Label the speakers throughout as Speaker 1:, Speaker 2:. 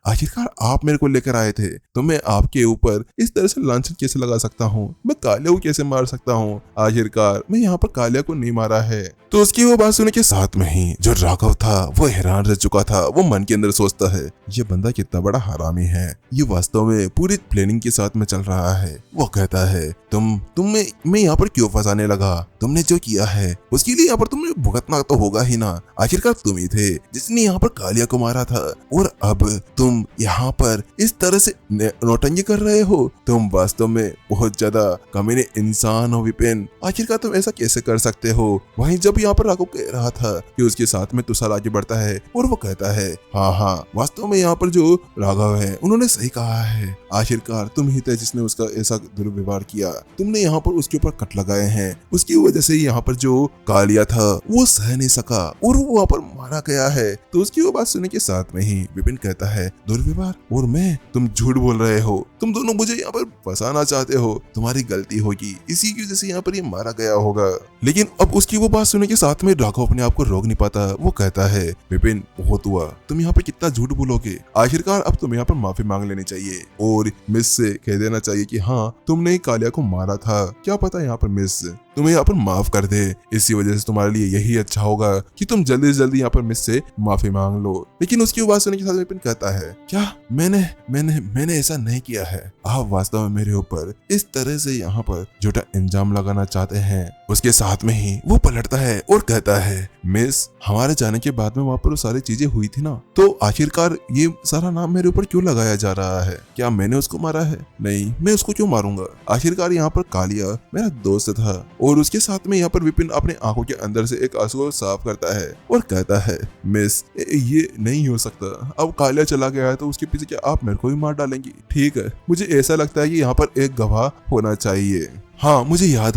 Speaker 1: आखिरकार आप मेरे को लेकर आए थे, तो मैं आपके ऊपर इस तरह से लांछन कैसे लगा सकता हूँ, मैं कालिया को कैसे मार सकता हूँ, आखिरकार मैं यहाँ पर कालिया को नहीं मारा है। तो उसकी वो बात सुनने के साथ में ही जो राघव था वो हैरान रह चुका था। वो मन के अंदर सोचता है ये बंदा कितना बड़ा हरामी है, ये वास्तव में पूरी प्लानिंग के साथ में चल रहा है। वो कहता है तुम मैं यहाँ पर क्यों फंसाने लगा, तुमने जो किया है उसके लिए यहाँ पर तुम्हें भुगतना तो होगा ही ना, आखिरकार तुम ही थे जिसने यहाँ पर कालिया को मारा था और अब तुम यहाँ पर इस तरह से नौटंकी कर रहे हो, तुम वास्तव में बहुत ज्यादा कमीने इंसान हो विपिन, आखिरकार तुम ऐसा कैसे कर सकते हो। वहीं जब यहाँ पर राघव कह रहा था कि उसके साथ में तुषार आगे बढ़ता है और वो कहता है हाँ वास्तव में यहाँ पर जो राघव है उन्होंने सही कहा है, आखिरकार तुम ही थे जिसने उसका ऐसा दुर्व्यवहार किया, तुमने यहाँ पर उसके ऊपर कट लगाए हैं, उसकी वजह से यहाँ पर जो कालिया था वो सह नहीं सका और वो वहाँ पर मारा गया है। तो उसकी वो बात सुनने के साथ में ही विपिन कहता है दुर्व्यवहार और मैं, तुम झूठ बोल रहे हो, तुम दोनों मुझे यहाँ पर फंसाना चाहते हो, तुम्हारी गलती होगी, इसी की वजह से यहाँ पर ये मारा गया होगा। लेकिन अब उसकी वो बात सुनने के साथ में राघव अपने आप को रोक नहीं पाता। वो कहता है विपिन बहुत हुआ, तुम यहाँ पर कितना झूठ बोलोगे, आखिरकार अब तुम यहाँ पर माफी मांग लेनी चाहिए और मिस से कह देना चाहिए कि हाँ तुमने ही कालिया को मारा था, क्या पता यहाँ पर मिस तुम्हें यहाँ पर माफ कर दे, इसी वजह से तुम्हारे लिए यही अच्छा होगा कि तुम जल्दी से जल्दी यहाँ पर मिस से माफी मांग लो। लेकिन उसकी बात सुनने के साथ विपिन कहता है क्या मैंने ऐसा नहीं किया है, आप वास्तव में मेरे ऊपर इस तरह से यहाँ पर झूठा इल्जाम लगाना चाहते हैं। उसके साथ में ही वो पलटता है और कहता है मिस हमारे जाने के बाद में वहाँ पर वो सारी चीजें हुई थी ना, तो आखिरकार ये सारा नाम मेरे ऊपर क्यों लगाया जा रहा है, क्या मैंने उसको मारा है, नहीं मैं उसको क्यों मारूंगा, आखिरकार यहाँ पर कालिया मेरा दोस्त था। और उसके साथ में यहाँ पर विपिन अपने आंखों के अंदर से एक आंसू को साफ करता है और कहता है मिस ये नहीं हो सकता, अब कालिया चला गया है तो उसके पीछे क्या आप मेरे को भी मार डालेंगी, ठीक है मुझे ऐसा लगता है कि यहाँ पर एक गवाह होना चाहिए। हाँ मुझे याद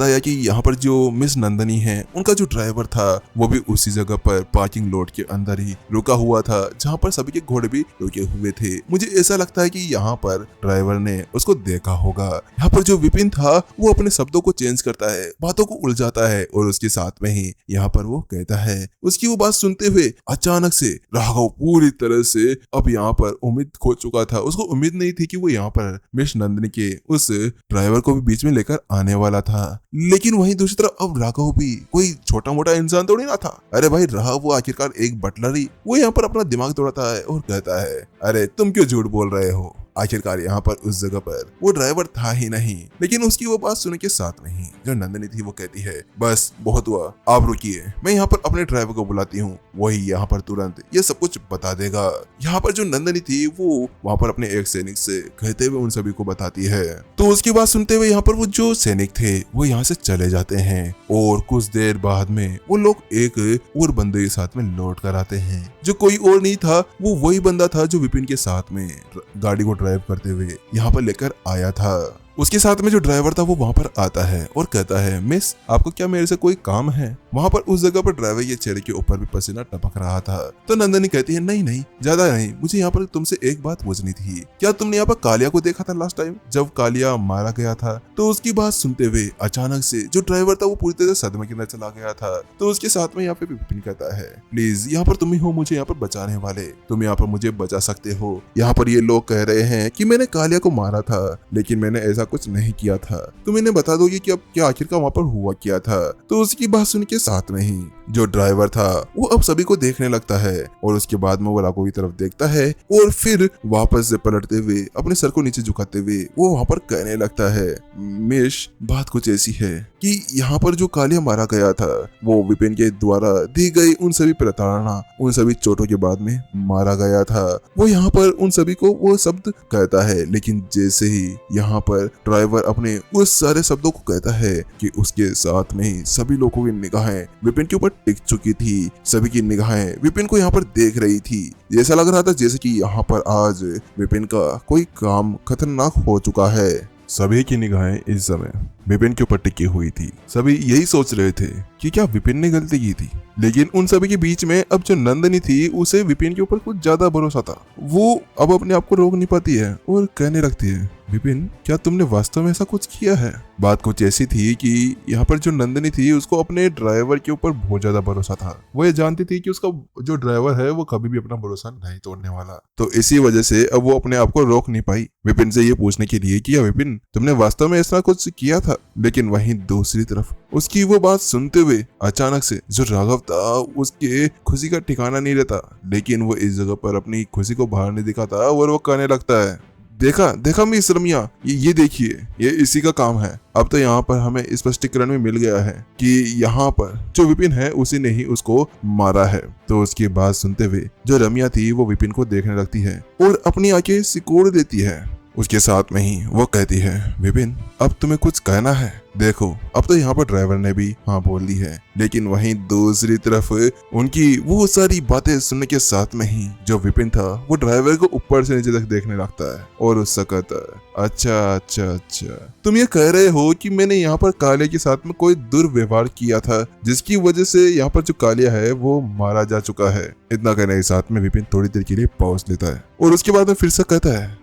Speaker 1: आया कि यहाँ पर जो मिस नंदनी है उनका जो ड्राइवर था वो भी उसी जगह पर पार्किंग लॉट के अंदर ही रुका हुआ था जहाँ पर सभी के घोड़े भी रुके हुए थे। मुझे ऐसा लगता है कि यहाँ पर ड्राइवर ने उसको देखा होगा। यहाँ पर जो विपिन था वो अपने शब्दों को चेंज करता है, बातों को उलझाता है और उसके साथ में ही यहाँ पर वो कहता है। उसकी वो बात सुनते हुए अचानक से राघव पूरी तरह से अब यहाँ पर उम्मीद खो चुका था। उसको उम्मीद नहीं थी कि वो यहाँ पर मिस नंदनी के उस ड्राइवर को भी बीच में लेकर आने वाला था। लेकिन वहीं दूसरी तरफ अब राघव भी कोई छोटा मोटा इंसान थोड़ी ना था। अरे भाई राघव वो आखिरकार एक बटलर ही, वो यहाँ पर अपना दिमाग दौड़ाता है और कहता है अरे तुम क्यों झूठ बोल रहे हो, आखिरकार यहाँ पर उस जगह पर वो ड्राइवर था ही नहीं। लेकिन उसकी वो बात सुनने के साथ में ही जो नंदनी थी वो कहती है बस बहुत हुआ, आप रुकिए, मैं यहाँ पर अपने ड्राइवर को बुलाती हूँ, वही यहाँ पर तुरंत ये सब कुछ बता देगा। यहाँ पर जो नंदनी थी वो वहाँ पर अपने एक सैनिक से कहते हुए उन सभी को बताती है। तो उसकी बात सुनते हुए यहाँ पर वो जो सैनिक थे वो यहाँ से चले जाते हैं और कुछ देर बाद में वो लोग एक और बंदे के साथ में लौट कर आते हैं, जो कोई और नहीं था, वो वही बंदा था जो विपिन के साथ में गाड़ी को ड्राइव करते हुए यहाँ पर लेकर आया था। उसके साथ में जो ड्राइवर था वो वहाँ पर आता है और कहता है मिस आपको क्या मेरे से कोई काम है। वहाँ पर उस जगह पर ड्राइवर के चेहरे के ऊपर भी पसीना टपक रहा था। तो नंदनी कहती है नहीं ज्यादा नहीं, मुझे यहाँ पर तुमसे एक बात पूछनी थी, क्या तुमने यहाँ पर कालिया को देखा था लास्ट टाइम जब कालिया मारा गया था। तो उसकी बात सुनते हुए अचानक से जो ड्राइवर था वो पूरी तरह सदमे के अंदर चला गया था। तो उसके साथ में यहाँ पे विपिन कहता है प्लीज यहाँ पर तुम ही हो मुझे यहाँ पर बचाने वाले, तुम यहाँ पर मुझे बचा सकते हो। यहाँ पर ये लोग कह रहे हैं कि मैंने कालिया को मारा था लेकिन मैंने ऐसा कुछ नहीं किया था, तुम इन्हें बता दोगे कि अब क्या आखिरकार वहाँ पर हुआ क्या था। तो उसकी बात सुन के साथ में ही जो ड्राइवर था वो अब सभी को देखने लगता है और उसके बाद में वो राघव की तरफ देखता है और फिर वापस से पलटते हुए अपने सर को नीचे झुकाते हुए वो वहाँ पर कहने लगता है मेश बात कुछ ऐसी है कि यहाँ पर जो कालिया मारा गया था वो विपिन के द्वारा दी गई उन सभी प्रताड़ना, उन सभी चोटों के बाद में मारा गया था। वो यहाँ पर उन सभी को वो शब्द कहता है, लेकिन जैसे ही यहाँ पर ड्राइवर अपने उस सारे शब्दों को कहता है कि उसके साथ में ही सभी लोगों की निगाहें विपिन के ऊपर टिक चुकी थी। सभी की निगाहें विपिन को यहाँ पर देख रही थी। ऐसा लग रहा था जैसे कि यहाँ पर आज विपिन का कोई काम खतरनाक हो चुका है। सभी की निगाहें इस समय विपिन के ऊपर टिकी हुई थी। सभी यही सोच रहे थे कि क्या विपिन ने गलती की थी। लेकिन उन सभी के बीच में अब जो नंदनी थी उसे विपिन के ऊपर कुछ ज्यादा भरोसा था। वो अब अपने आप को रोक नहीं पाती है और कहने लगती है विपिन, क्या तुमने वास्तव में ऐसा कुछ किया है? बात कुछ ऐसी थी कि यहाँ पर जो नंदिनी थी उसको अपने ड्राइवर के ऊपर बहुत ज्यादा भरोसा था। वो ये जानती थी कि उसका जो ड्राइवर है वो कभी भी अपना भरोसा नहीं तोड़ने वाला, तो इसी वजह से अब वो अपने आप को रोक नहीं पाई विपिन से ये पूछने के लिए कि विपिन, तुमने वास्तव में ऐसा कुछ किया था? लेकिन वहीं दूसरी तरफ उसकी वो बात सुनते हुए अचानक से जो राघव था उसके खुशी का ठिकाना नहीं रहता, लेकिन वो इस जगह पर अपनी खुशी को बाहर नहीं दिखाता और वो कहने लगता है, देखा मिस रमिया, ये देखिए, ये इसी का काम है। अब तो यहाँ पर हमें स्पष्टीकरण में मिल गया है कि यहाँ पर जो विपिन है उसी ने ही उसको मारा है। तो उसकी बात सुनते हुए जो रमिया थी वो विपिन को देखने लगती है और अपनी आंखें सिकोड़ देती है। उसके साथ में ही वो कहती है, विपिन, अब तुम्हें कुछ कहना है? देखो, अब तो यहाँ पर ड्राइवर ने भी हाँ बोल दी है, लेकिन वहीं दूसरी तरफ उनकी वो सारी बातें सुनने के साथ में ही जो विपिन था वो ड्राइवर को ऊपर से नीचे तक देखने लगता है और उससे कहता है, अच्छा, तुम ये कह रहे हो कि मैंने यहाँ पर कालिया के साथ में कोई दुर्व्यवहार किया था जिसकी वजह से यहाँ पर जो कालिया है वो मारा जा चुका है। इतना कहने के साथ में विपिन थोड़ी देर के लिए पॉज लेता है और उसके बाद में फिर से कहता है,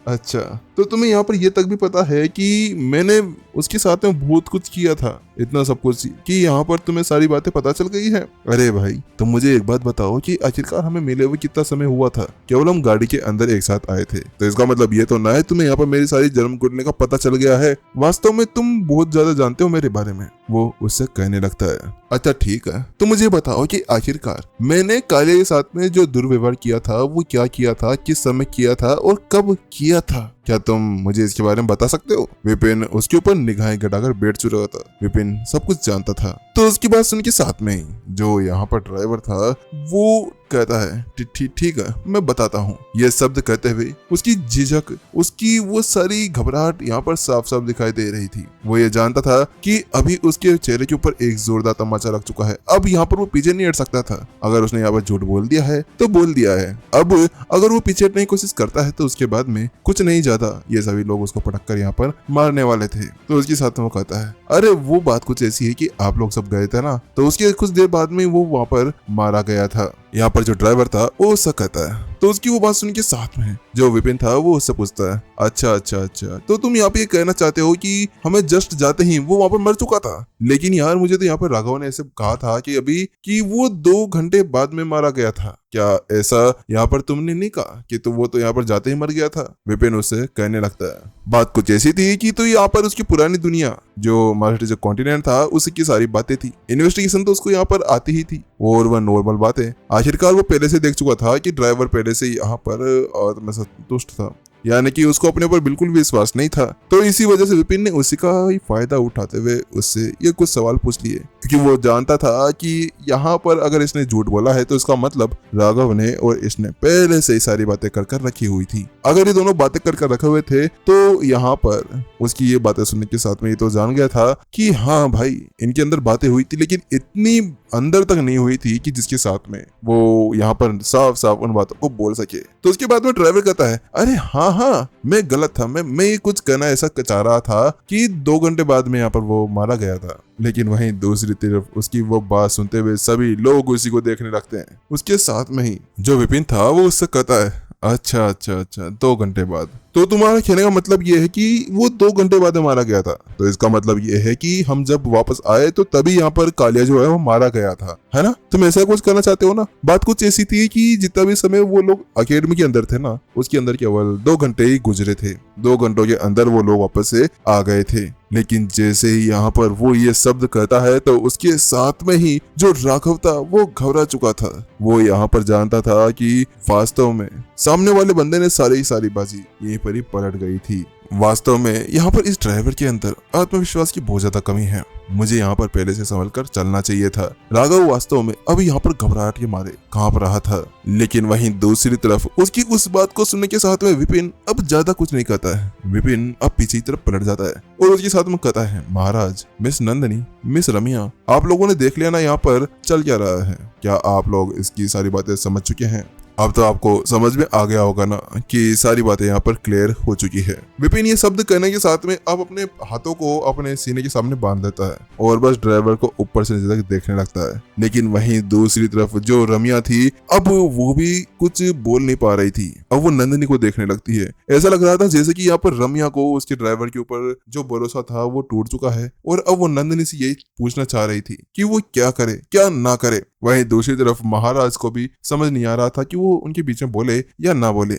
Speaker 1: अच्छा, तो तुम्हें यहाँ पर ये तक भी पता है कि मैंने उसके साथ में बहुत कुछ किया था, इतना सब कुछ कि यहाँ पर तुम्हें सारी बातें पता चल गई है? अरे भाई, तुम मुझे एक बात बताओ कि आखिरकार हमें मिले हुए कितना समय हुआ था? केवल हम गाड़ी के अंदर एक साथ आए थे, तो इसका मतलब ये तो ना है तुम्हें यहाँ पर मेरी सारी जन्म घुटने का पता चल गया है। वास्तव में तुम बहुत ज्यादा जानते हो मेरे बारे में, वो उससे कहने लगता है। अच्छा ठीक है, तो मुझे बताओ कि आखिरकार मैंने कालिया के साथ में जो दुर्व्यवहार किया था वो क्या किया था, किस समय किया था और कब किया था? क्या तुम मुझे इसके बारे में बता सकते हो? विपिन उसके ऊपर निगाहें गड़ाकर बैठ चुका था। विपिन सब कुछ जानता था। तो उसकी बात सुन के साथ में ही जो यहाँ पर ड्राइवर था वो कहता है, ठीक है, मैं बताता हूँ। यह शब्द कहते हुए उसकी झिझक, उसकी वो सारी घबराहट यहाँ पर साफ साफ दिखाई दे रही थी। वो ये जानता था कि अभी उसके चेहरे के ऊपर एक जोरदार तमाचा लग चुका है। अब यहाँ पर वो पीछे नहीं हट सकता था। अगर उसने यहाँ पर झूठ बोल दिया है तो बोल दिया है। अब अगर वो पीछे हटने की कोशिश करता है तो उसके बाद में कुछ नहीं ज्यादा ये सभी लोग उसको पटक कर यहाँ पर मारने वाले थे। तो उसके साथ में वो कहता है, अरे वो बात कुछ ऐसी है कि आप लोग सब गए थे ना, तो उसके कुछ देर बाद में वो वहां पर मारा गया था। यहाँ पर जो ड्राइवर था वो उससे कहता है। तो उसकी वो बात सुन के साथ में जो विपिन था वो उससे पूछता है, अच्छा, तो तुम यहाँ पे ये कहना चाहते हो कि हमें जस्ट जाते ही वो वहां पर मर चुका था? लेकिन यार मुझे तो यहाँ पर राघव ने ऐसे कहा था कि अभी कि वो 2 घंटे बाद में मारा गया था। क्या ऐसा यहाँ पर तुमने नहीं कहा कि वो तो यहाँ पर जाते ही मर गया था? विपिन उससे कहने लगता है। बात कुछ ऐसी थी कि तो यहाँ पर उसकी पुरानी दुनिया जो हमारा जो कॉन्टिनेंट था उसकी सारी बातें थी। इन्वेस्टिगेशन तो उसको यहाँ पर आती ही थी और वह नॉर्मल बातें आखिरकार वो पहले से देख चुका था कि ड्राइवर पहले से यहाँ पर और संतुष्ट था, यानी कि उसको अपने ऊपर बिल्कुल भी विश्वास नहीं था। तो इसी वजह से विपिन ने उसी का ही फायदा उठाते हुए उससे ये कुछ सवाल पूछ लिए, क्योंकि वो जानता था कि यहाँ पर अगर इसने झूठ बोला है तो इसका मतलब राघव ने और इसने पहले से ही सारी बातें कर रखी हुई थी। अगर ये दोनों बातें कर रखे हुए थे तो यहाँ पर उसकी ये बातें सुनने के साथ में ये तो जान गया था कि हाँ भाई, इनके अंदर बातें हुई थी, लेकिन इतनी अंदर तक नहीं हुई थी कि जिसके साथ में वो यहाँ पर साफ साफ उन बातों को बोल सके। तो उसके बाद में ड्राइवर कहता है, अरे हाँ, मैं गलत था, मैं कुछ कहना ऐसा चाह रहा था कि 2 घंटे बाद में यहाँ पर वो मारा गया था। लेकिन वहीं दूसरी तरफ उसकी वो बात सुनते हुए सभी लोग उसी को देखने लगते हैं। उसके साथ में ही जो विपिन था वो उससे कहता है, अच्छा 2 घंटे बाद। तो तुम्हारा कहने का मतलब ये है कि वो 2 घंटे बाद मारा गया था। तो इसका मतलब ये है कि हम जब वापस आए तो तभी यहाँ पर कालिया जो है वो मारा गया था, है ना? तुम ऐसा कुछ करना चाहते हो ना? बात कुछ ऐसी थी कि जितना भी समय वो लोग अकेडमी के अंदर थे ना, उसके अंदर केवल 2 घंटे ही गुजरे थे। 2 घंटों के अंदर वो लोग वापस से आ गए थे। लेकिन जैसे ही यहाँ पर वो ये शब्द कहता है तो उसके साथ में ही जो राघव था वो घबरा चुका था। वो यहाँ पर जानता था कि वास्तव में सामने वाले बंदे ने सारी बाजी यहीं पर ही पलट गई थी। वास्तव में यहाँ पर इस ड्राइवर के अंदर आत्मविश्वास की बहुत ज्यादा कमी है। मुझे यहाँ पर पहले से संभल कर चलना चाहिए था। राघव वास्तव में अभी यहाँ पर घबराहट के मारे कांप रहा था। लेकिन वहीं दूसरी तरफ उसकी उस बात को सुनने के साथ में विपिन अब ज्यादा कुछ नहीं कहता है। विपिन अब पीछे की तरफ पलट जाता है और उसके साथ में कहता है, महाराज, मिस नंदिनी, मिस रमिया, आप लोगों ने देख लिया ना यहाँ पर चल क्या रहा है? क्या आप लोग इसकी सारी बातें समझ चुके हैं? अब तो आपको समझ में आ गया होगा ना कि सारी बातें यहाँ पर क्लियर हो चुकी है। विपिन ये शब्द कहने के साथ में अब अपने हाथों को अपने सीने के सामने बांध देता है और बस ड्राइवर को ऊपर से नीचे तक देखने लगता है। लेकिन वहीं दूसरी तरफ जो रमिया थी अब वो भी कुछ बोल नहीं पा रही थी। अब वो नंदिनी को देखने लगती है। ऐसा लग रहा था जैसे कि यहाँ पर रम्या को उसके ड्राइवर के ऊपर जो भरोसा था वो टूट चुका है और अब वो नंदिनी से यही पूछना चाह रही थी कि वो क्या करे क्या ना करे। वहीं दूसरी तरफ महाराज को भी समझ नहीं आ रहा था कि वो उनके बीच में बोले या ना बोले।